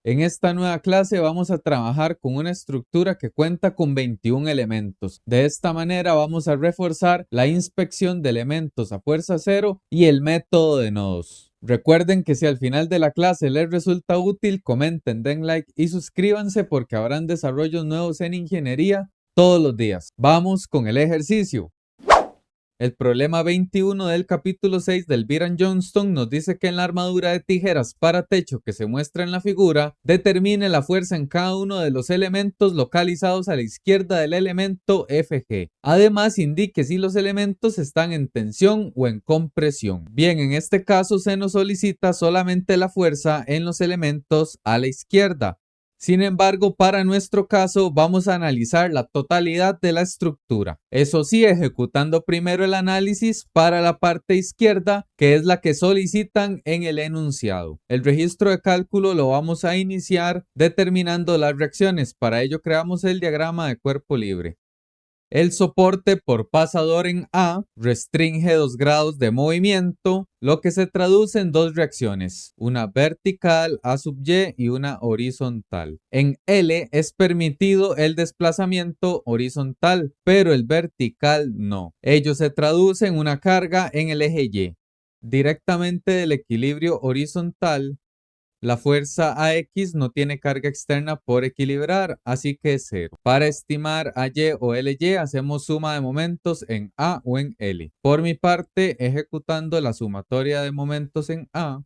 En esta nueva clase vamos a trabajar con una estructura que cuenta con 21 elementos. De esta manera vamos a reforzar la inspección de elementos a fuerza cero y el método de nodos. Recuerden que si al final de la clase les resulta útil, comenten, den like y suscríbanse porque habrán desarrollos nuevos en ingeniería todos los días. Vamos con el ejercicio. El problema 21 del capítulo 6 del Byron Johnston nos dice que en la armadura de tijeras para techo que se muestra en la figura, determine la fuerza en cada uno de los elementos localizados a la izquierda del elemento FG. Además, indique si los elementos están en tensión o en compresión. Bien, en este caso se nos solicita solamente la fuerza en los elementos a la izquierda. Sin embargo, para nuestro caso vamos a analizar la totalidad de la estructura. Eso sí, ejecutando primero el análisis para la parte izquierda, que es la que solicitan en el enunciado. El registro de cálculo lo vamos a iniciar determinando las reacciones. Para ello creamos el diagrama de cuerpo libre. El soporte por pasador en A restringe 2 grados de movimiento, lo que se traduce en dos reacciones, una vertical A sub Y y una horizontal. En L es permitido el desplazamiento horizontal, pero el vertical no. Ello se traduce en una carga en el eje Y. Directamente del equilibrio horizontal, la fuerza AX no tiene carga externa por equilibrar, así que es cero. Para estimar AY o LY hacemos suma de momentos en A o en L. Por mi parte, ejecutando la sumatoria de momentos en A,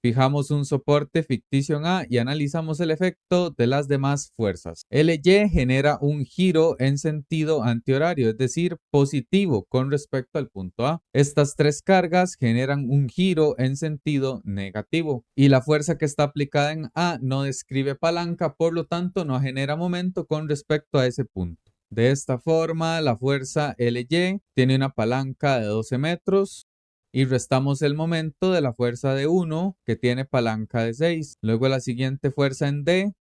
fijamos un soporte ficticio en A y analizamos el efecto de las demás fuerzas. LY genera un giro en sentido antihorario, es decir, positivo con respecto al punto A. Estas tres cargas generan un giro en sentido negativo y la fuerza que está aplicada en A no describe palanca, por lo tanto no genera momento con respecto a ese punto. De esta forma, la fuerza LY tiene una palanca de 12 metros, y restamos el momento de la fuerza de 1 que tiene palanca de 6. Luego la siguiente fuerza en D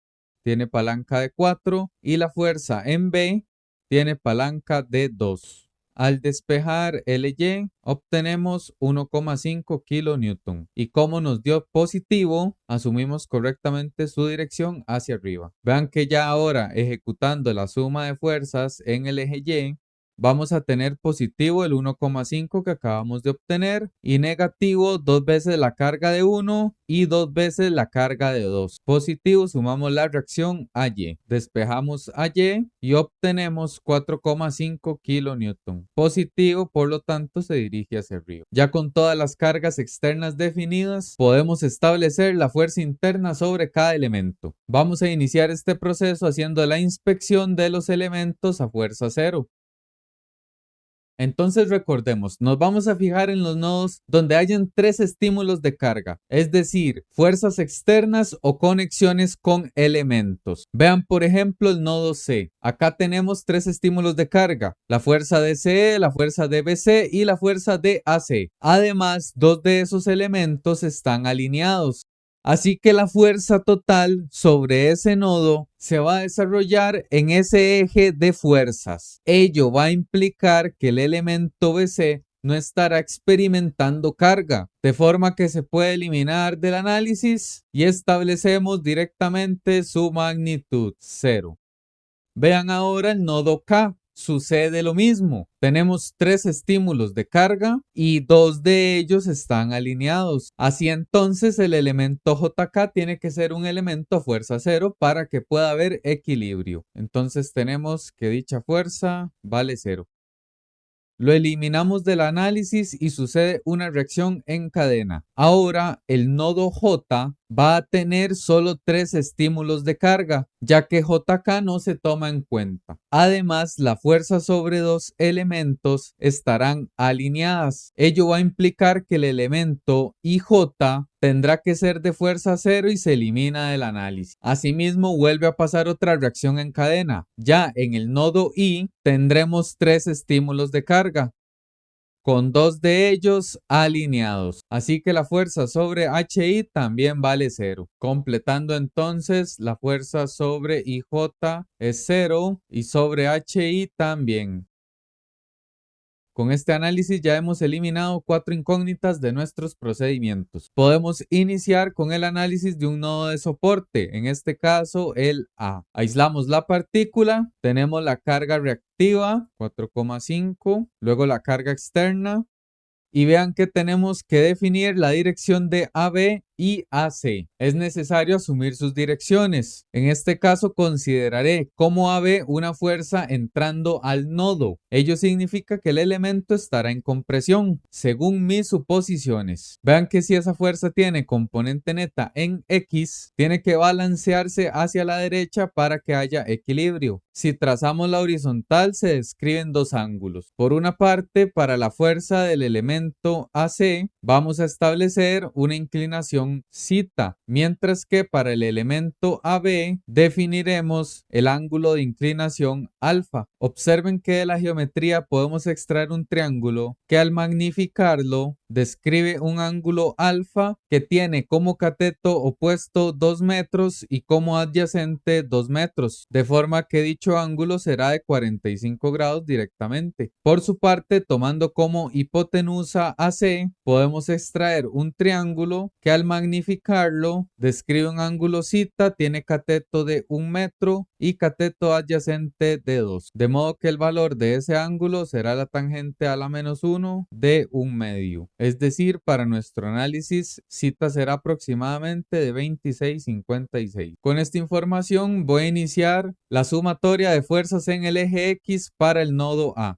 tiene palanca de 4 y la fuerza en B tiene palanca de 2. Al despejar LY obtenemos 1,5 kN y como nos dio positivo, asumimos correctamente su dirección hacia arriba. Vean que ya ahora ejecutando la suma de fuerzas en el eje Y, vamos a tener positivo el 1,5 que acabamos de obtener y negativo 2 veces la carga de 1 y 2 veces la carga de 2. Positivo, sumamos la reacción a Y. Despejamos a Y y obtenemos 4,5 kN. Positivo, por lo tanto, se dirige hacia arriba. Ya con todas las cargas externas definidas, podemos establecer la fuerza interna sobre cada elemento. Vamos a iniciar este proceso haciendo la inspección de los elementos a fuerza cero. Entonces recordemos, nos vamos a fijar en los nodos donde hayan tres estímulos de carga, es decir, fuerzas externas o conexiones con elementos. Vean por ejemplo el nodo C. Acá tenemos tres estímulos de carga, la fuerza DCE, la fuerza DBC y la fuerza DAC. Además, dos de esos elementos están alineados. Así que la fuerza total sobre ese nodo se va a desarrollar en ese eje de fuerzas. Ello va a implicar que el elemento BC no estará experimentando carga, de forma que se puede eliminar del análisis y establecemos directamente su magnitud, 0. Vean ahora el nodo K. Sucede lo mismo. Tenemos tres estímulos de carga y dos de ellos están alineados. Así entonces el elemento JK tiene que ser un elemento a fuerza cero para que pueda haber equilibrio. Entonces tenemos que dicha fuerza vale cero. Lo eliminamos del análisis y sucede una reacción en cadena. Ahora el nodo J va a tener solo tres estímulos de carga, ya que JK no se toma en cuenta. Además, la fuerza sobre dos elementos estarán alineadas. Ello va a implicar que el elemento IJ tendrá que ser de fuerza cero y se elimina del análisis. Asimismo, vuelve a pasar otra reacción en cadena. Ya en el nodo I tendremos tres estímulos de carga, con dos de ellos alineados. Así que la fuerza sobre HI también vale cero. Completando entonces, la fuerza sobre IJ es cero y sobre HI también. Con este análisis ya hemos eliminado 4 incógnitas de nuestros procedimientos. Podemos iniciar con el análisis de un nodo de soporte, en este caso el A. Aislamos la partícula, tenemos la carga reactiva 4,5, luego la carga externa y vean que tenemos que definir la dirección de AB y AC. Es necesario asumir sus direcciones. En este caso consideraré como AB una fuerza entrando al nodo. Ello significa que el elemento estará en compresión, según mis suposiciones. Vean que si esa fuerza tiene componente neta en X, tiene que balancearse hacia la derecha para que haya equilibrio. Si trazamos la horizontal, se describen dos ángulos. Por una parte, para la fuerza del elemento AC, vamos a establecer una inclinación θ, mientras que para el elemento AB definiremos el ángulo de inclinación alfa. Observen que de la geometría podemos extraer un triángulo que al magnificarlo describe un ángulo alfa que tiene como cateto opuesto 2 metros y como adyacente 2 metros, de forma que dicho ángulo será de 45 grados directamente. Por su parte, tomando como hipotenusa AC, podemos extraer un triángulo que al magnificarlo describe un ángulo θ, tiene cateto de 1 metro y cateto adyacente de 2, de modo que el valor de ese ángulo será la tangente a la menos 1 de 1 medio. Es decir, para nuestro análisis, θ será aproximadamente de 26,56. Con esta información voy a iniciar la sumatoria de fuerzas en el eje X para el nodo A.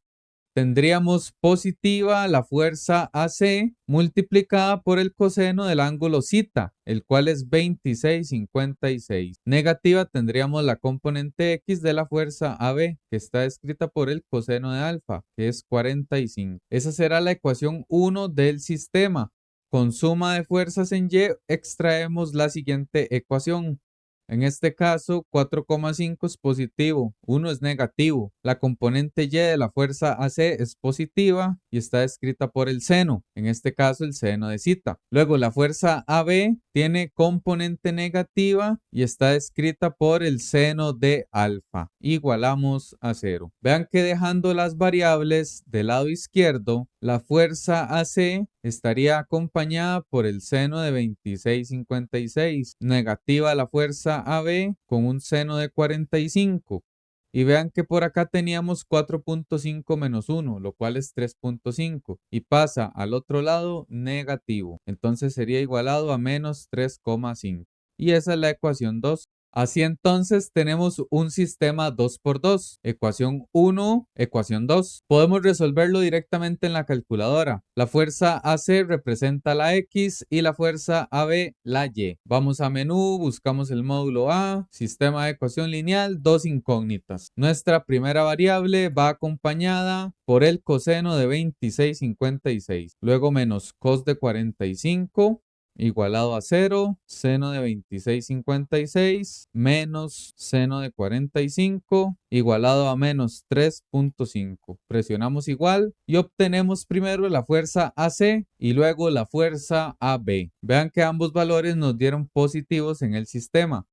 Tendríamos positiva la fuerza AC multiplicada por el coseno del ángulo θ, el cual es 26,56. Negativa tendríamos la componente X de la fuerza AB, que está escrita por el coseno de alfa, que es 45. Esa será la ecuación 1 del sistema. Con suma de fuerzas en Y extraemos la siguiente ecuación. En este caso, 4,5 es positivo, 1 es negativo. La componente Y de la fuerza AC es positiva y está descrita por el seno, en este caso el seno de θ. Luego la fuerza AB tiene componente negativa y está descrita por el seno de alfa. Igualamos a 0. Vean que dejando las variables del lado izquierdo, la fuerza AC estaría acompañada por el seno de 26,56. Negativa la fuerza AB con un seno de 45. Y vean que por acá teníamos 4,5 menos 1, lo cual es 3,5. Y pasa al otro lado negativo. Entonces sería igualado a menos 3,5. Y esa es la ecuación 2. Así entonces tenemos un sistema 2x2, ecuación 1, ecuación 2. Podemos resolverlo directamente en la calculadora. La fuerza AC representa la X y la fuerza AB la Y. Vamos a menú, buscamos el módulo A, sistema de ecuación lineal, dos incógnitas. Nuestra primera variable va acompañada por el coseno de 26,56, luego menos cos de 45. Igualado a 0, seno de 26,56 menos seno de 45 igualado a menos 3,5. Presionamos igual y obtenemos primero la fuerza AC y luego la fuerza AB. Vean que ambos valores nos dieron positivos en el sistema.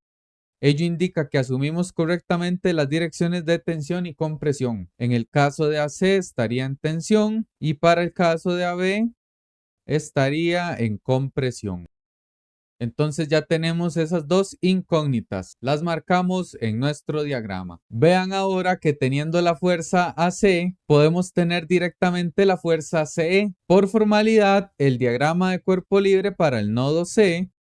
Ello indica que asumimos correctamente las direcciones de tensión y compresión. En el caso de AC estaría en tensión y para el caso de AB estaría en compresión. Entonces ya tenemos esas dos incógnitas, las marcamos en nuestro diagrama. Vean ahora que teniendo la fuerza AC, podemos tener directamente la fuerza CE. Por formalidad, el diagrama de cuerpo libre para el nodo C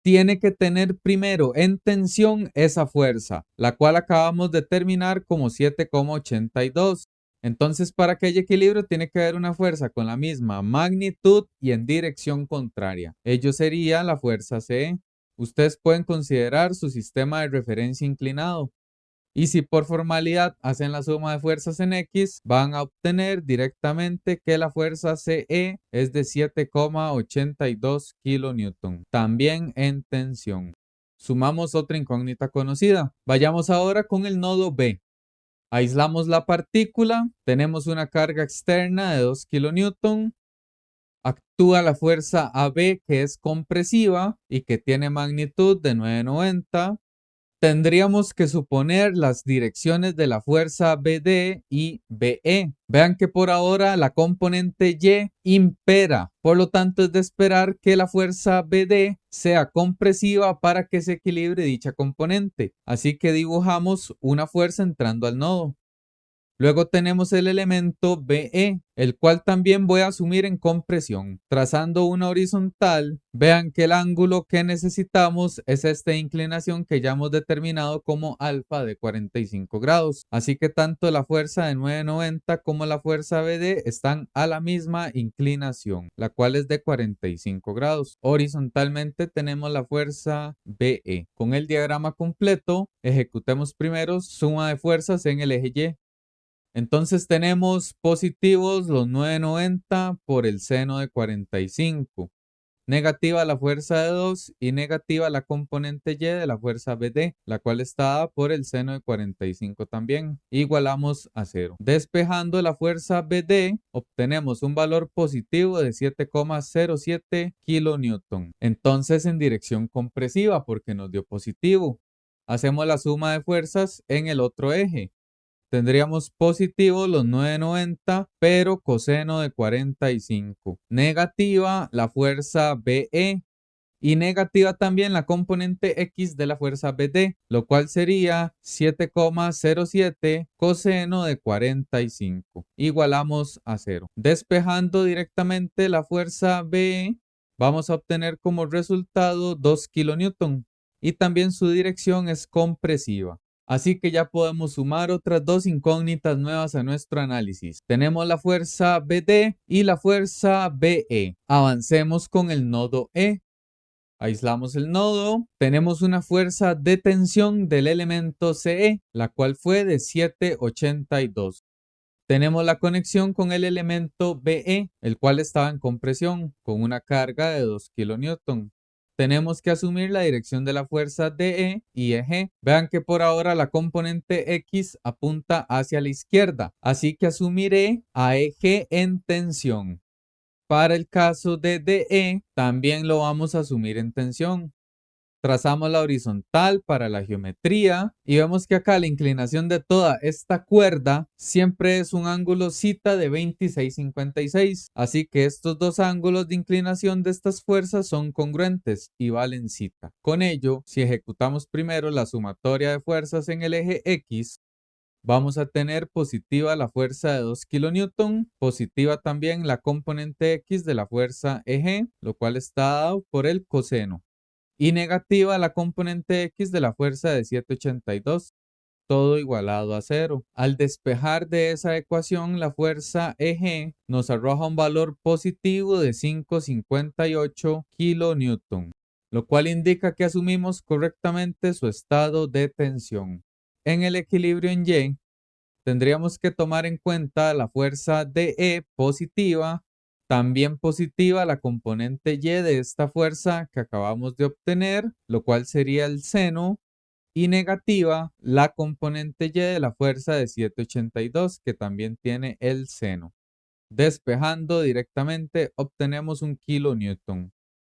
tiene que tener primero en tensión esa fuerza, la cual acabamos de determinar como 7,82. Entonces, para que haya equilibrio, tiene que haber una fuerza con la misma magnitud y en dirección contraria. Ello sería la fuerza C. Ustedes pueden considerar su sistema de referencia inclinado. Y si por formalidad hacen la suma de fuerzas en X, van a obtener directamente que la fuerza CE es de 7,82 kN, también en tensión. Sumamos otra incógnita conocida. Vayamos ahora con el nodo B. Aislamos la partícula, tenemos una carga externa de 2 kN, actúa la fuerza AB que es compresiva y que tiene magnitud de 990, tendríamos que suponer las direcciones de la fuerza BD y BE. Vean que por ahora la componente Y impera, por lo tanto es de esperar que la fuerza BD sea compresiva para que se equilibre dicha componente. Así que dibujamos una fuerza entrando al nodo. Luego tenemos el elemento BE, el cual también voy a asumir en compresión. Trazando una horizontal, vean que el ángulo que necesitamos es esta inclinación que ya hemos determinado como alfa de 45 grados. Así que tanto la fuerza de 990 como la fuerza BD están a la misma inclinación, la cual es de 45 grados. Horizontalmente tenemos la fuerza BE. Con el diagrama completo, ejecutemos primero suma de fuerzas en el eje Y. Entonces tenemos positivos los 990 por el seno de 45. Negativa la fuerza de 2 y negativa la componente Y de la fuerza BD, la cual está dada por el seno de 45 también. Igualamos a 0. Despejando la fuerza BD, obtenemos un valor positivo de 7,07 kilonewton. Entonces en dirección compresiva porque nos dio positivo. Hacemos la suma de fuerzas en el otro eje. Tendríamos positivo los 990, pero coseno de 45. Negativa la fuerza BE y negativa también la componente X de la fuerza BD, lo cual sería 7,07 coseno de 45. Igualamos a 0. Despejando directamente la fuerza BE, vamos a obtener como resultado 2 kilonewton y también su dirección es compresiva. Así que ya podemos sumar otras dos incógnitas nuevas a nuestro análisis. Tenemos la fuerza BD y la fuerza BE. Avancemos con el nodo E. Aislamos el nodo. Tenemos una fuerza de tensión del elemento CE, la cual fue de 782. Tenemos la conexión con el elemento BE, el cual estaba en compresión, con una carga de 2 kN. Tenemos que asumir la dirección de la fuerza DE y EG. Vean que por ahora la componente X apunta hacia la izquierda, así que asumiré a EG en tensión. Para el caso de DE, también lo vamos a asumir en tensión. Trazamos la horizontal para la geometría y vemos que acá la inclinación de toda esta cuerda siempre es un ángulo zeta de 26,56. Así que estos dos ángulos de inclinación de estas fuerzas son congruentes y valen zeta. Con ello, si ejecutamos primero la sumatoria de fuerzas en el eje X, vamos a tener positiva la fuerza de 2 kN, positiva también la componente X de la fuerza EG, lo cual está dado por el coseno. Y negativa la componente X de la fuerza de 782, todo igualado a 0. Al despejar de esa ecuación, la fuerza EG nos arroja un valor positivo de 5,58 kN, lo cual indica que asumimos correctamente su estado de tensión. En el equilibrio en Y, tendríamos que tomar en cuenta la fuerza DE positiva, también positiva la componente Y de esta fuerza que acabamos de obtener, lo cual sería el seno, y negativa la componente Y de la fuerza de 782 que también tiene el seno. Despejando directamente obtenemos un kilonewton.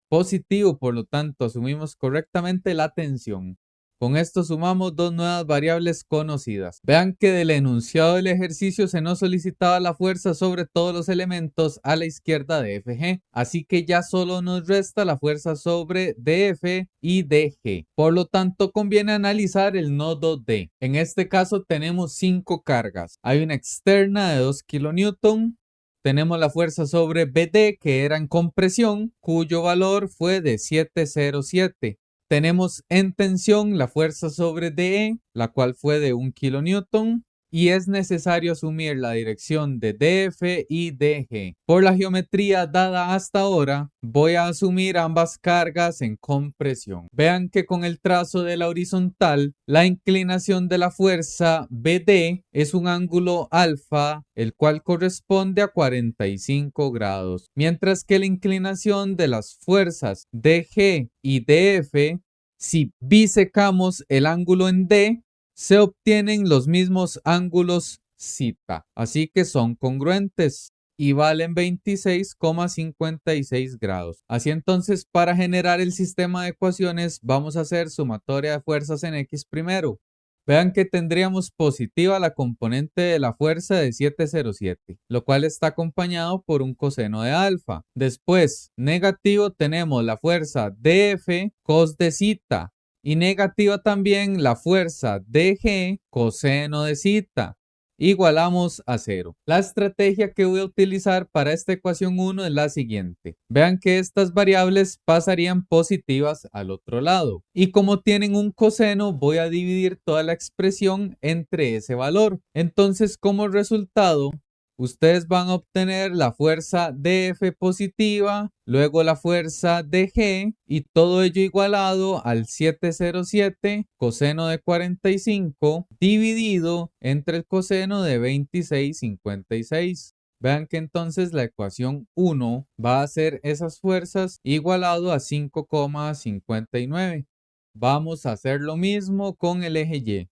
Positivo, por lo tanto, asumimos correctamente la tensión. Con esto sumamos dos nuevas variables conocidas. Vean que del enunciado del ejercicio se nos solicitaba la fuerza sobre todos los elementos a la izquierda de FG, así que ya solo nos resta la fuerza sobre DF y DG. Por lo tanto, conviene analizar el nodo D. En este caso tenemos 5 cargas. Hay una externa de 2 kN. Tenemos la fuerza sobre BD que era en compresión, cuyo valor fue de 707. Tenemos en tensión la fuerza sobre DE, la cual fue de 1 kN, y es necesario asumir la dirección de DF y DG. Por la geometría dada hasta ahora, voy a asumir ambas cargas en compresión. Vean que con el trazo de la horizontal, la inclinación de la fuerza BD es un ángulo alfa, el cual corresponde a 45 grados, mientras que la inclinación de las fuerzas DG y DF, si bisecamos el ángulo en D, se obtienen los mismos ángulos zeta, así que son congruentes. y valen 26,56 grados. Así entonces, para generar el sistema de ecuaciones, vamos a hacer sumatoria de fuerzas en X primero. Vean que tendríamos positiva la componente de la fuerza de 707, lo cual está acompañado por un coseno de alfa. Después, negativo tenemos la fuerza dF cos de zeta y negativa también la fuerza dG coseno de zeta. Igualamos a 0. La estrategia que voy a utilizar para esta ecuación 1 es la siguiente. Vean que estas variables pasarían positivas al otro lado. Y como tienen un coseno, voy a dividir toda la expresión entre ese valor. Entonces, como resultado, ustedes van a obtener la fuerza dF positiva, luego la fuerza dG y todo ello igualado al 707 coseno de 45 dividido entre el coseno de 26,56. Vean que entonces la ecuación 1 va a ser esas fuerzas igualado a 5,59. Vamos a hacer lo mismo con el eje Y.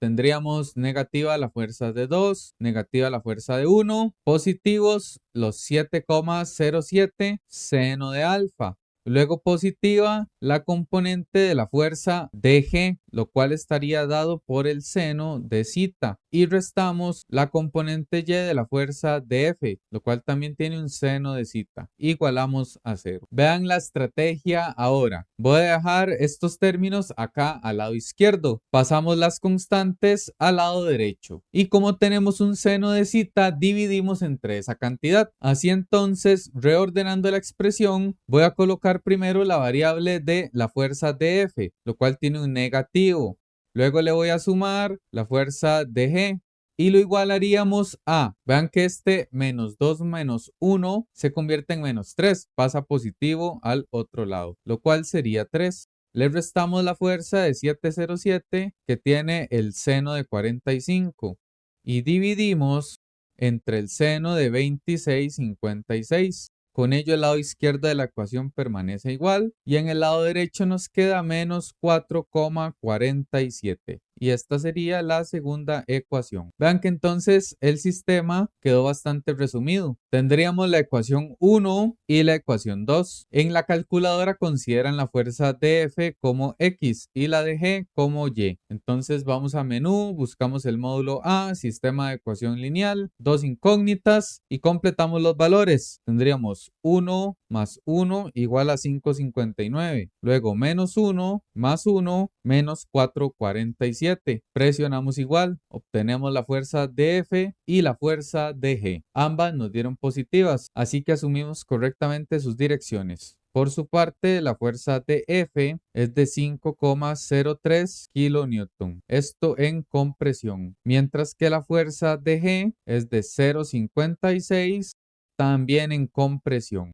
Tendríamos negativa la fuerza de 2, negativa la fuerza de 1, positivos los 7,07 seno de alfa. Luego positiva la componente de la fuerza dG, lo cual estaría dado por el seno de zeta. Y restamos la componente Y de la fuerza dF, lo cual también tiene un seno de zeta. Igualamos a 0. Vean la estrategia ahora. Voy a dejar estos términos acá al lado izquierdo. Pasamos las constantes al lado derecho. Y como tenemos un seno de zeta, dividimos entre esa cantidad. Así entonces, reordenando la expresión, voy a colocar primero la variable de la fuerza dF, lo cual tiene un negativo. Luego le voy a sumar la fuerza dG y lo igualaríamos a, vean que este menos 2 menos 1 se convierte en menos 3, pasa positivo al otro lado, lo cual sería 3. Le restamos la fuerza de 707 que tiene el seno de 45 y dividimos entre el seno de 26,56. Con ello el lado izquierdo de la ecuación permanece igual y en el lado derecho nos queda menos 4,47. Y esta sería la segunda ecuación. Vean que entonces el sistema quedó bastante resumido. Tendríamos la ecuación 1 y la ecuación 2. En la calculadora consideran la fuerza dF como X y la de G como Y. Entonces vamos a menú, buscamos el módulo A, sistema de ecuación lineal, dos incógnitas y completamos los valores. Tendríamos 1 más 1 igual a 5,59. Luego menos 1 más 1 menos 4,47. Presionamos igual, obtenemos la fuerza dF y la fuerza dG. Ambas nos dieron positivas, así que asumimos correctamente sus direcciones. Por su parte, la fuerza de F es de 5,03 kN, esto en compresión, mientras que la fuerza de G es de 0,56, también en compresión.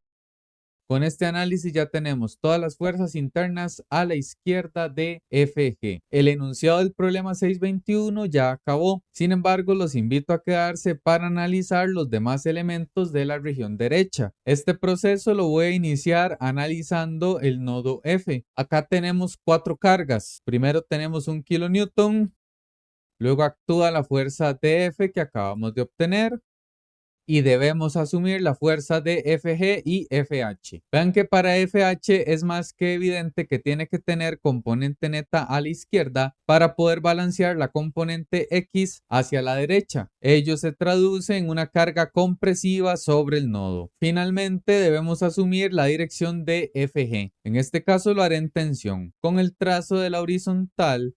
Con este análisis ya tenemos todas las fuerzas internas a la izquierda de FG. El enunciado del problema 621 ya acabó. Sin embargo, los invito a quedarse para analizar los demás elementos de la región derecha. Este proceso lo voy a iniciar analizando el nodo F. Acá tenemos 4 cargas. Primero tenemos 1 kilonewton. Luego actúa la fuerza DF que acabamos de obtener. Y debemos asumir la fuerza de FG y FH. Vean que para FH es más que evidente que tiene que tener componente neta a la izquierda para poder balancear la componente X hacia la derecha. Ello se traduce en una carga compresiva sobre el nodo. Finalmente debemos asumir la dirección de FG. En este caso lo haré en tensión. Con el trazo de la horizontal,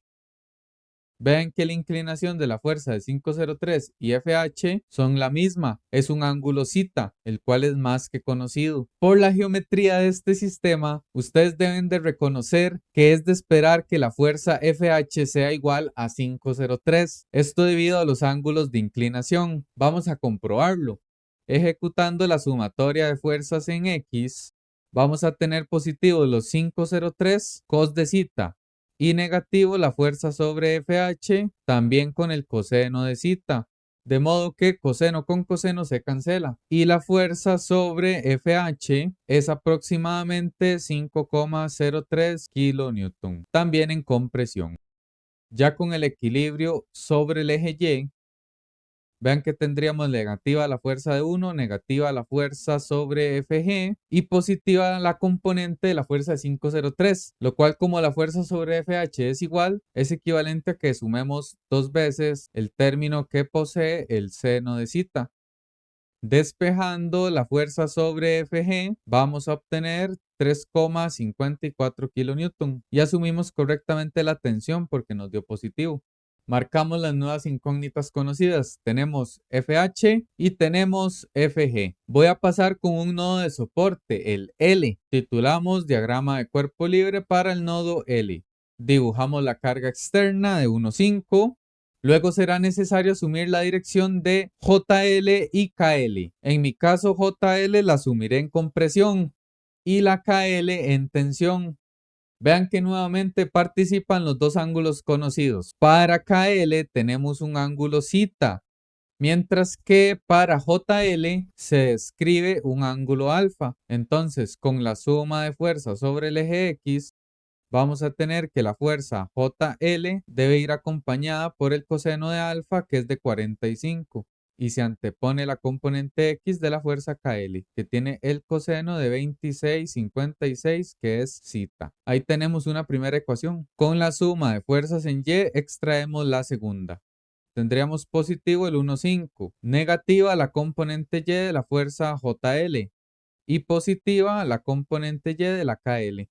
ven que la inclinación de la fuerza de 503 y FH son la misma, es un ángulo zeta, el cual es más que conocido. Por la geometría de este sistema, ustedes deben de reconocer que es de esperar que la fuerza FH sea igual a 503. Esto debido a los ángulos de inclinación. Vamos a comprobarlo. Ejecutando la sumatoria de fuerzas en X, vamos a tener positivos los 503 cos de zeta y negativo la fuerza sobre FH, también con el coseno de zeta. De modo que coseno con coseno se cancela. Y la fuerza sobre FH es aproximadamente 5,03 kN, también en compresión. Ya con el equilibrio sobre el eje Y, Vean que tendríamos negativa la fuerza de 1, negativa la fuerza sobre FG y positiva la componente de la fuerza de 503, lo cual como la fuerza sobre FH es igual, es equivalente a que sumemos dos veces el término que posee el seno de zeta. Despejando la fuerza sobre FG, vamos a obtener 3,54 kN y asumimos correctamente la tensión porque nos dio positivo. Marcamos las nuevas incógnitas conocidas. Tenemos FH y tenemos FG. Voy a pasar con un nodo de soporte, el L. Titulamos diagrama de cuerpo libre para el nodo L. Dibujamos la carga externa de 1,5. Luego será necesario asumir la dirección de JL y KL. En mi caso, JL la asumiré en compresión y la KL en tensión. Vean que nuevamente participan los dos ángulos conocidos. Para KL tenemos un ángulo zeta, mientras que para JL se escribe un ángulo alfa. Entonces, con la suma de fuerza sobre el eje X, vamos a tener que la fuerza JL debe ir acompañada por el coseno de alfa, que es de 45. Y se antepone la componente X de la fuerza KL, que tiene el coseno de 26,56, que es zeta. Ahí tenemos una primera ecuación. Con la suma de fuerzas en Y extraemos la segunda. Tendríamos positivo el 1,5, negativa la componente Y de la fuerza JL y positiva la componente Y de la KL.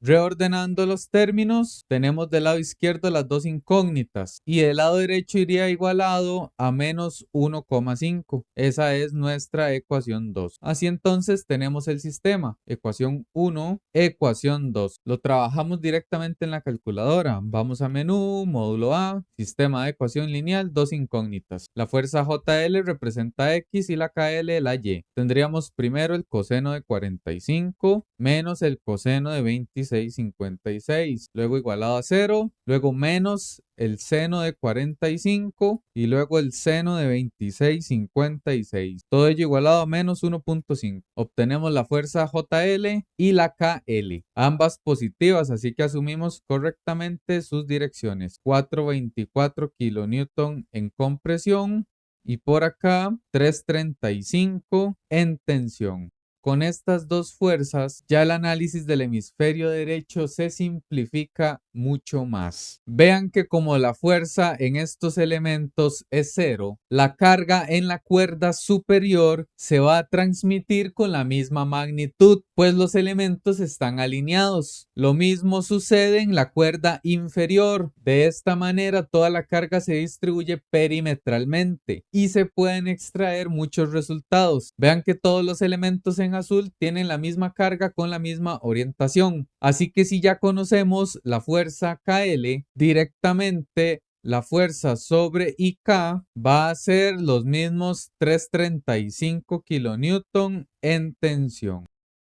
Reordenando los términos, tenemos del lado izquierdo las dos incógnitas y del lado derecho iría igualado a menos 1,5. Esa es nuestra ecuación 2. Así entonces tenemos el sistema. Ecuación 1, ecuación 2. Lo trabajamos directamente en la calculadora. Vamos a menú, módulo A, sistema de ecuación lineal, dos incógnitas. La fuerza JL representa X y la KL la Y. Tendríamos primero el coseno de 45 menos el coseno de 26,56, luego igualado a 0, luego menos el seno de 45 y luego el seno de 26,56. Todo ello igualado a menos 1,5. Obtenemos la fuerza JL y la KL, ambas positivas, así que asumimos correctamente sus direcciones. 424 kN en compresión y por acá 335 en tensión. Con estas dos fuerzas, ya el análisis del hemisferio derecho se simplifica mucho más. Vean que como la fuerza en estos elementos es cero, la carga en la cuerda superior se va a transmitir con la misma magnitud, pues los elementos están alineados. Lo mismo sucede en la cuerda inferior. De esta manera, toda la carga se distribuye perimetralmente y se pueden extraer muchos resultados. Vean que todos los elementos en azul tienen la misma carga con la misma orientación. Así que si ya conocemos la fuerza KL, directamente la fuerza sobre IK va a ser los mismos 335 kN en tensión.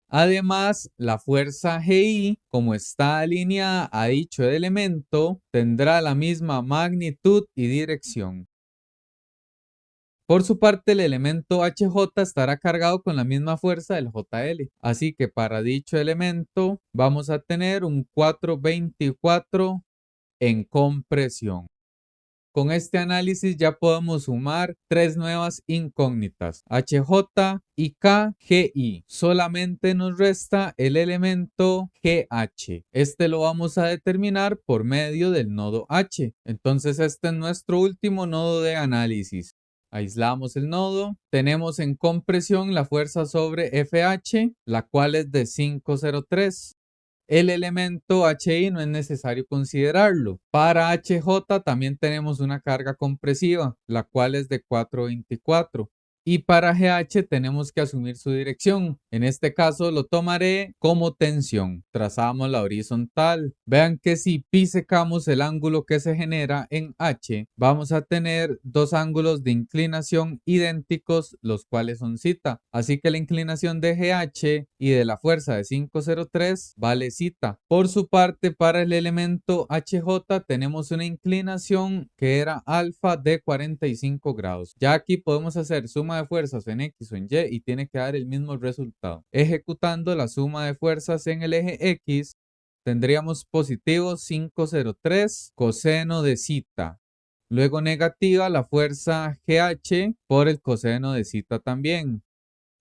Además, la fuerza GI, como está alineada a dicho elemento, tendrá la misma magnitud y dirección. Por su parte, el elemento HJ estará cargado con la misma fuerza del JL. Así que para dicho elemento vamos a tener un 424 en compresión. Con este análisis ya podemos sumar tres nuevas incógnitas, HJ y KGI. Solamente nos resta el elemento GH. Este lo vamos a determinar por medio del nodo H. Entonces este es nuestro último nodo de análisis. Aislamos el nodo. Tenemos en compresión la fuerza sobre FH, la cual es de 503. El elemento HI no es necesario considerarlo. Para HJ también tenemos una carga compresiva, la cual es de 424. Y para GH tenemos que asumir su dirección. En este caso lo tomaré como tensión. Trazamos la horizontal. Vean que si pi secamos el ángulo que se genera en H, vamos a tener dos ángulos de inclinación idénticos, los cuales son zeta. Así que la inclinación de GH y de la fuerza de 503 vale zeta. Por su parte, para el elemento HJ tenemos una inclinación que era alfa de 45 grados. Ya aquí podemos hacer suma de fuerzas en X o en Y y tiene que dar el mismo resultado. Ejecutando la suma de fuerzas en el eje X, tendríamos positivo 503 coseno de zeta. Luego negativa la fuerza GH por el coseno de zeta también.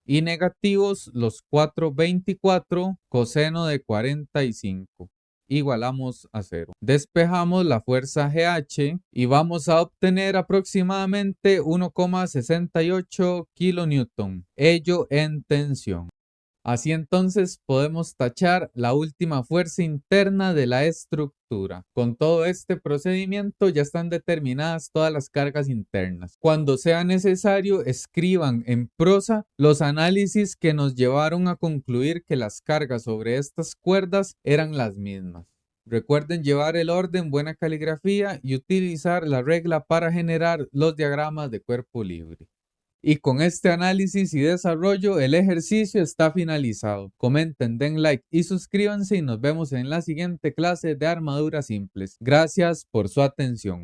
Y negativos los 4/24 coseno de 45. Igualamos a 0. Despejamos la fuerza GH y vamos a obtener aproximadamente 1,68 kN, ello en tensión. Así entonces podemos tachar la última fuerza interna de la estructura. Con todo este procedimiento ya están determinadas todas las cargas internas. Cuando sea necesario, escriban en prosa los análisis que nos llevaron a concluir que las cargas sobre estas cuerdas eran las mismas. Recuerden llevar el orden, buena caligrafía y utilizar la regla para generar los diagramas de cuerpo libre. Y con este análisis y desarrollo, el ejercicio está finalizado. Comenten, den like y suscríbanse y nos vemos en la siguiente clase de armaduras simples. Gracias por su atención.